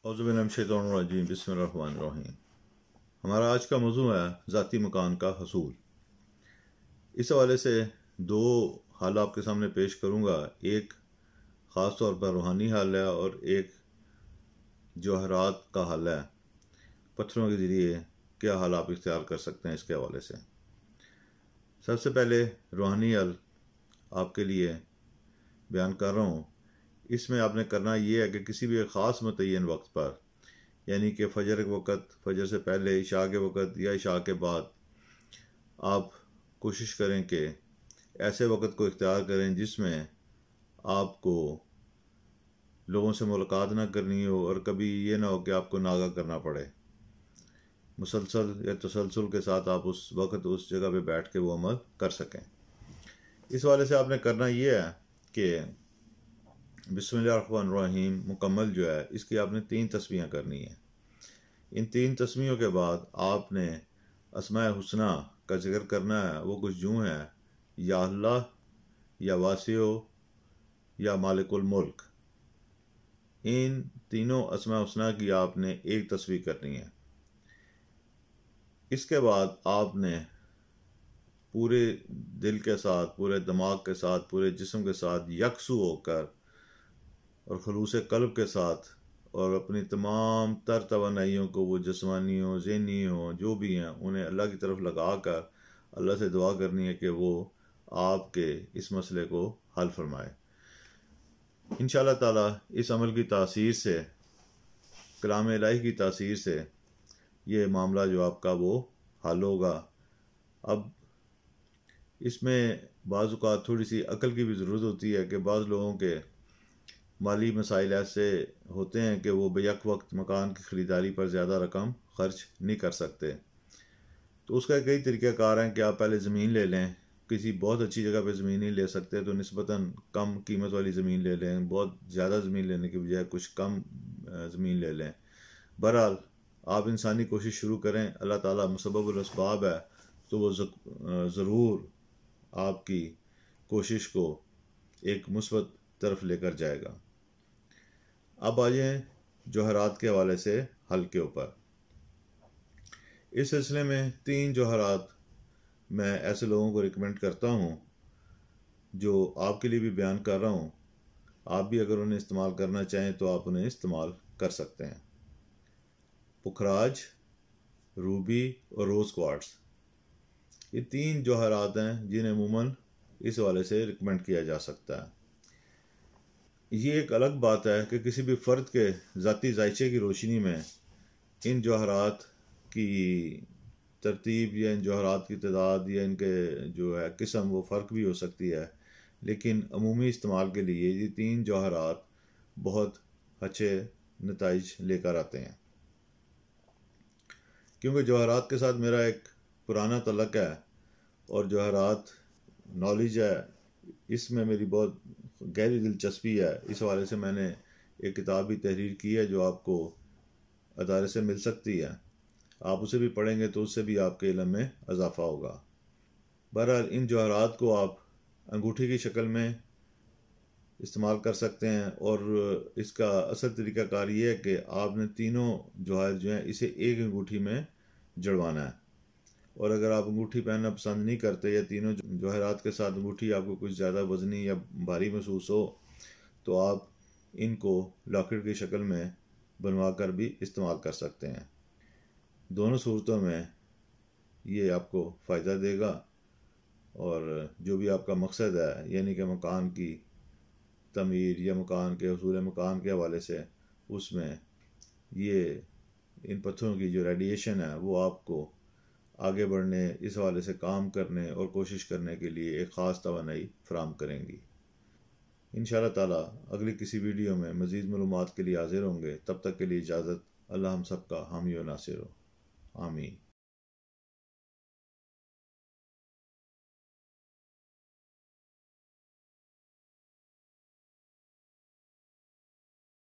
اعوذ باللہ من الشیطان الرجیم، بسم اللہ الرحمن الرحیم۔ ہمارا آج کا موضوع ہے ذاتی مکان کا حصول۔ اس حوالے سے دو حل آپ کے سامنے پیش کروں گا، ایک خاص طور پر روحانی حل ہے اور ایک جوہرات کا حل ہے۔ پتھروں کے ذریعے کیا حل آپ اختیار کر سکتے ہیں اس کے حوالے سے۔ سب سے پہلے روحانی حل آپ کے لیے بیان کر رہا ہوں۔ اس میں آپ نے کرنا یہ ہے کہ کسی بھی ایک خاص متعین وقت پر، یعنی کہ فجر کے وقت، فجر سے پہلے، عشاء کے وقت یا عشاء کے بعد، آپ کوشش کریں کہ ایسے وقت کو اختیار کریں جس میں آپ کو لوگوں سے ملاقات نہ کرنی ہو اور کبھی یہ نہ ہو کہ آپ کو ناغہ کرنا پڑے۔ مسلسل یا تسلسل کے ساتھ آپ اس وقت اس جگہ پہ بیٹھ کے وہ عمل کر سکیں۔ اس حوالے سے آپ نے کرنا یہ ہے کہ بسم اللہ الرحمن الرحیم مکمل جو ہے اس کی آپ نے 3 تسبیحیں کرنی ہیں۔ ان 3 تسبیحوں کے بعد آپ نے اسماء حسنی کا ذکر کرنا ہے۔ وہ کچھ یوں ہے: یا اللہ، یا واسع، یا مالک الملک۔ ان تینوں اسماء حسنی کی آپ نے ایک تسبیح کرنی ہے۔ اس کے بعد آپ نے پورے دل کے ساتھ، پورے دماغ کے ساتھ، پورے جسم کے ساتھ یکسو ہو کر اور خلوص قلب کے ساتھ اور اپنی تمام تر توانائیوں کو، وہ جسمانی ہوں، ذہنی ہوں، جو بھی ہیں، انہیں اللہ کی طرف لگا کر اللہ سے دعا کرنی ہے کہ وہ آپ کے اس مسئلے کو حل فرمائے۔ انشاءاللہ تعالی اس عمل کی تاثیر سے، کلام الہی کی تاثیر سے، یہ معاملہ جو آپ کا وہ حل ہوگا۔ اب اس میں بعض اوقات تھوڑی سی عقل کی بھی ضرورت ہوتی ہے کہ بعض لوگوں کے مالی مسائل ایسے ہوتے ہیں کہ وہ بیک وقت مکان کی خریداری پر زیادہ رقم خرچ نہیں کر سکتے۔ تو اس کا کئی طریقہ کار ہیں کہ آپ پہلے زمین لے لیں۔ کسی بہت اچھی جگہ پہ زمین نہیں لے سکتے تو نسبتاً کم قیمت والی زمین لے لیں۔ بہت زیادہ زمین لینے کی بجائے کچھ کم زمین لے لیں۔ بہرحال آپ انسانی کوشش شروع کریں، اللہ تعالیٰ مسبب الاسباب ہے تو وہ ضرور آپ کی کوشش کو ایک مثبت طرف لے کر جائے گا۔ اب آ جائیں جوہرات کے حوالے سے حل کے اوپر۔ اس سلسلے میں 3 جوہرات میں ایسے لوگوں کو ریکمینڈ کرتا ہوں جو آپ کے لیے بھی بیان کر رہا ہوں۔ آپ بھی اگر انہیں استعمال کرنا چاہیں تو آپ انہیں استعمال کر سکتے ہیں۔ پکھراج، روبی اور روز کوارٹز، یہ 3 جوہرات ہیں جنہیں عموماً اس حوالے سے ریکمینڈ کیا جا سکتا ہے۔ یہ ایک الگ بات ہے کہ کسی بھی فرد کے ذاتی ذائچے کی روشنی میں ان جوہرات کی ترتیب یا ان جوہرات کی تعداد یا ان کے جو ہے قسم وہ فرق بھی ہو سکتی ہے، لیکن عمومی استعمال کے لیے یہ 3 جوہرات بہت اچھے نتائج لے کر آتے ہیں۔ کیونکہ جوہرات کے ساتھ میرا ایک پرانا تعلق ہے اور جوہرات نالج ہے، اس میں میری بہت گہری دلچسپی ہے۔ اس حوالے سے میں نے ایک کتاب بھی تحریر کی ہے جو آپ کو ادارے سے مل سکتی ہے۔ آپ اسے بھی پڑھیں گے تو اس سے بھی آپ کے علم میں اضافہ ہوگا۔ بہرحال ان جوہرات کو آپ انگوٹھی کی شکل میں استعمال کر سکتے ہیں اور اس کا اصل طریقہ کار یہ ہے کہ آپ نے تینوں جوہر جو ہیں اسے ایک انگوٹھی میں جڑوانا ہے۔ اور اگر آپ انگوٹھی پہننا پسند نہیں کرتے یا تینوں جوہرات کے ساتھ انگوٹھی آپ کو کچھ زیادہ وزنی یا بھاری محسوس ہو تو آپ ان کو لاکٹ کی شکل میں بنوا کر بھی استعمال کر سکتے ہیں۔ دونوں صورتوں میں یہ آپ کو فائدہ دے گا اور جو بھی آپ کا مقصد ہے، یعنی کہ مکان کی تعمیر یا مکان کے حصول مکان کے حوالے سے، اس میں یہ ان پتھروں کی جو ریڈیشن ہے وہ آپ کو آگے بڑھنے، اس حوالے سے کام کرنے اور کوشش کرنے کے لیے ایک خاص توانائی فراہم کریں گی۔ انشاءاللہ تعالیٰ اگلی کسی ویڈیو میں مزید معلومات کے لیے حاضر ہوں گے۔ تب تک کے لیے اجازت۔ اللہ ہم سب کا حامی و ناصر ہو۔ آمین۔